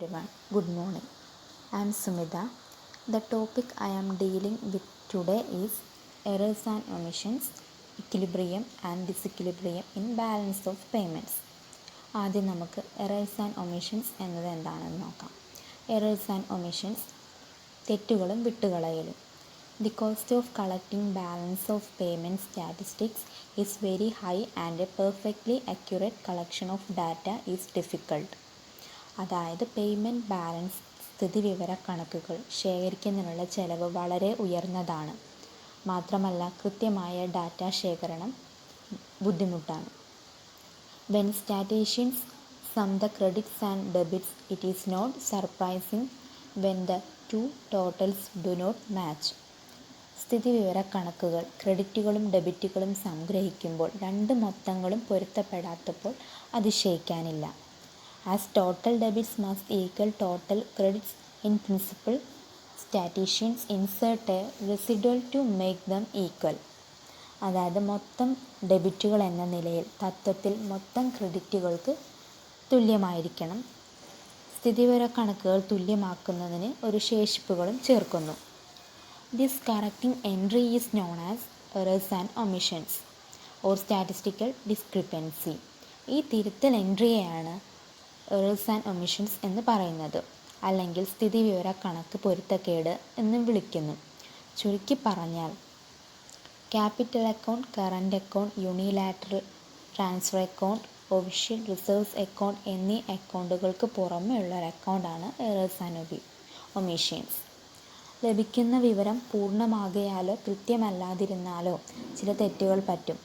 everyone. Good morning. I am Sumita. The topic I am dealing with today is errors and omissions, equilibrium and disequilibrium in balance of payments. ആദ്യം നമുക്ക് errors and omissions എന്നത് എന്താണെന്ന് നോക്കാം. Errors and omissions, തെറ്റുകളും വിട്ടുകളയലും. The cost of collecting balance of payment statistics is very high and a perfectly accurate collection of data is difficult. അതായത് payment balance സ്ഥിതിവിവര കണക്കുകൾ ശേഖരിക്കുന്നതിനുള്ള ചെലവ് വളരെ ഉയർന്നതാണ്. മാത്രമല്ല കൃത്യമായ ഡാറ്റ ശേഖരണം ബുദ്ധിമുട്ടാണ്. When statisticians sum the credits and debits, it is not surprising when the two totals do not match. സ്ഥിതിവിവര കണക്കുകൾ ക്രെഡിറ്റുകളും ഡെബിറ്റുകളും സംഗ്രഹിക്കുമ്പോൾ രണ്ട് മൊത്തങ്ങളും പൊരുത്തപ്പെടാത്തപ്പോൾ അതിശയിക്കാനില്ല. As total debits must equal total credits in principle, statisticians insert a residual to make them equal. അതായത് മൊത്തം ഡെബിറ്റുകൾ എന്ന നിലയിൽ തത്വത്തിൽ മൊത്തം ക്രെഡിറ്റുകൾക്ക് തുല്യമായിരിക്കണം. സ്ഥിതിവിവര കണക്കുകൾ തുല്യമാക്കുന്നതിന് ഒരു ശേഷിപ്പുകളും ചേർക്കുന്നു. This correcting entry is known as errors and omissions or statistical discrepancy. ഈ തിരുത്തൽ എൻട്രിയെയാണ് എറേഴ്സ് ആൻഡ് ഒമിഷൻസ് എന്ന് പറയുന്നത്, അല്ലെങ്കിൽ സ്ഥിതിവിവര കണക്ക് പൊരുത്തക്കേട് എന്നും വിളിക്കുന്നു. ചുരുക്കി പറഞ്ഞാൽ capital account, current account, unilateral transfer account, official reserves account എന്നീ അക്കൗണ്ടുകൾക്ക് പുറമേ ഉള്ള ഒരു അക്കൗണ്ടാണ് എറേഴ്സ് ആൻഡ് ഒമിഷൻസ്. ലഭിക്കുന്ന വിവരം പൂർണ്ണമാകയാലോ കൃത്യമല്ലാതിരുന്നാലോ ചില തെറ്റുകൾ പറ്റും,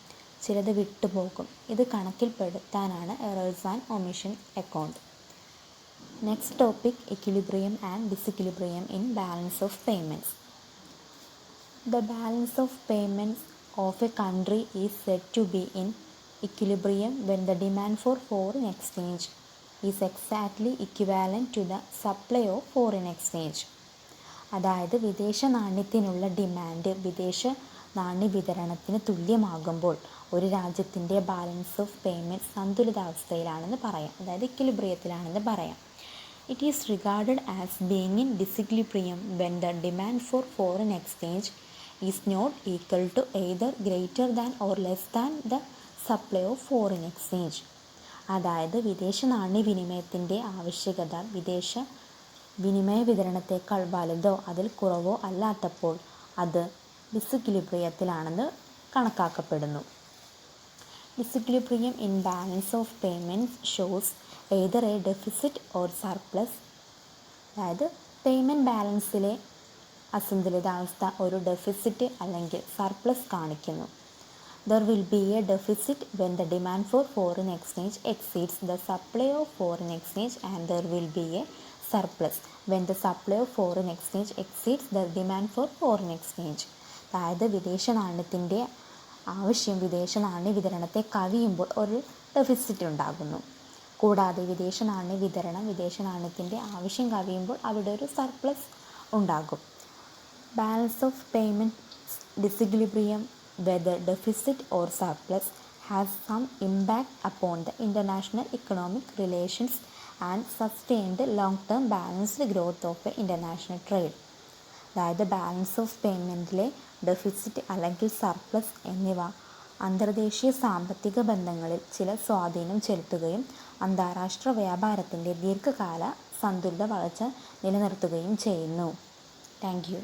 ചിലത് വിട്ടുപോകും. ഇത് കണക്കിൽപ്പെടുത്താനാണ് errors and omission account. Next topic, equilibrium and disequilibrium in balance of payments. The balance of payments of a country is said to be in equilibrium when the demand for foreign exchange is exactly equivalent to the supply of foreign exchange. അതായത് വിദേശ നാണ്യത്തിനുള്ള demand വിദേശ നാണ്യ വിതരണത്തിന് തുല്യമാകുമ്പോൾ ഒരു രാജ്യത്തിൻ്റെ balance of payment സന്തുലിതാവസ്ഥയിലാണെന്ന് പറയാം, അതായത് ഇക്വിലിബ്രിയത്തിലാണെന്ന് പറയാം. It is regarded as being in disequilibrium when the demand for foreign exchange is not equal to either greater than or less than the supply of foreign exchange. അതായത് വിദേശ നാണ്യവിനിമയത്തിൻ്റെ ആവശ്യകത വിദേശ വിനിമയ വിതരണത്തേക്കാൾ വലുതോ അതിൽ കുറവോ അല്ലാത്തപ്പോൾ അത് ഡിസിക്വിലിബ്രിയത്തിലാണെന്ന് കണക്കാക്കപ്പെടുന്നു. Disequilibrium in balance of payments shows either a deficit or surplus. അതായത് പേയ്മെൻറ്റ് ബാലൻസിലെ അസന്തുലിതാവസ്ഥ ഒരു ഡെഫിസിറ്റ് അല്ലെങ്കിൽ സർപ്ലസ് കാണിക്കുന്നു. There will be a deficit when the demand for foreign exchange exceeds the supply of foreign exchange, and there will be a surplus when the supply of foreign exchange exceeds the demand for foreign exchange. അതായത് വിദേശ നാണ്യത്തിൻ്റെ ആവശ്യം വിദേശ നാണ്യ വിതരണത്തെ കവിയുമ്പോൾ ഒരു deficit ഉണ്ടാകുന്നു. കൂടാതെ വിദേശ നാണ്യ വിതരണം വിദേശ നാണ്യത്തിൻ്റെ ആവശ്യം കവിയുമ്പോൾ അവിടെ ഒരു സർപ്ലസ് ഉണ്ടാകും. Balance of payment disequilibrium whether deficit or surplus has some impact upon the international economic relations and sustained long term balanced growth of a international trade. അതായത് ബാലൻസ് ഓഫ് പേയ്മെൻറ്റിലെ ഡെഫിസിറ്റ് അല്ലെങ്കിൽ സർപ്ലസ് എന്നിവ അന്തർദേശീയ സാമ്പത്തിക ബന്ധങ്ങളിൽ ചില സ്വാധീനം ചെലുത്തുകയും അന്താരാഷ്ട്ര വ്യാപാരത്തിൻ്റെ ദീർഘകാല സന്തുലിത വളർച്ച നിലനിർത്തുകയും ചെയ്യുന്നു. Thank you.